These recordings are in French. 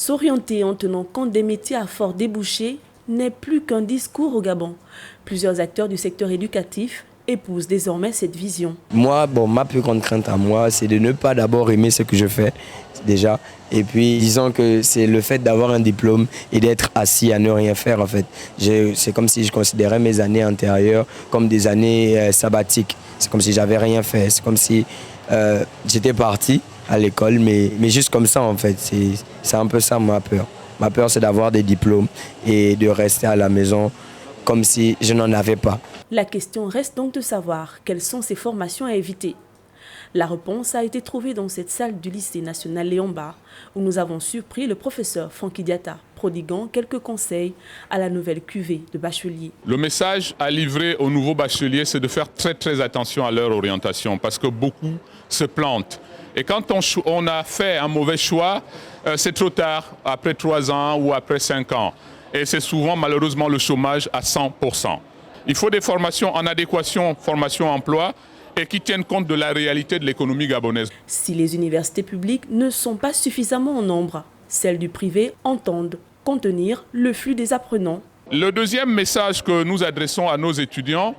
S'orienter en tenant compte des métiers à fort débouché n'est plus qu'un discours au Gabon. Plusieurs acteurs du secteur éducatif épousent désormais cette vision. Moi, ma plus grande crainte à moi, c'est de ne pas d'abord aimer ce que je fais déjà. Et puis, disons que c'est le fait d'avoir un diplôme et d'être assis à ne rien faire en fait. C'est comme si je considérais mes années antérieures comme des années sabbatiques. C'est comme si j'avais rien fait. C'est comme si j'étais parti à l'école, mais juste comme ça en fait. C'est un peu ça ma peur. Ma peur, c'est d'avoir des diplômes et de rester à la maison comme si je n'en avais pas. La question reste donc de savoir quelles sont ces formations à éviter. La réponse a été trouvée dans cette salle du lycée national Léon Bar, où nous avons surpris le professeur Francky Diatta, prodiguant quelques conseils à la nouvelle cuvée de bacheliers. Le message à livrer aux nouveaux bacheliers, c'est de faire très attention à leur orientation, parce que beaucoup se plantent. Et quand on a fait un mauvais choix, c'est trop tard, après 3 ans ou après 5 ans. Et c'est souvent malheureusement le chômage à 100%. Il faut des formations en adéquation, formation-emploi, et qui tiennent compte de la réalité de l'économie gabonaise. Si les universités publiques ne sont pas suffisamment en nombre, celles du privé entendent contenir le flux des apprenants. Le deuxième message que nous adressons à nos étudiants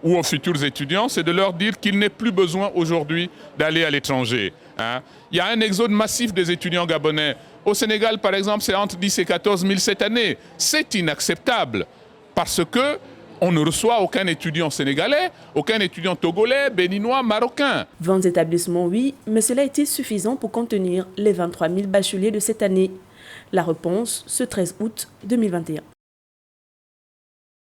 ou aux futurs étudiants, c'est de leur dire qu'il n'est plus besoin aujourd'hui d'aller à l'étranger. Il y a un exode massif des étudiants gabonais. Au Sénégal, par exemple, c'est entre 10 et 14 000 cette année. C'est inacceptable parce que on ne reçoit aucun étudiant sénégalais, aucun étudiant togolais, béninois, marocain. 20 établissements, oui, mais cela a-t-il suffisant pour contenir les 23 000 bacheliers de cette année? La réponse, ce 13 août 2021.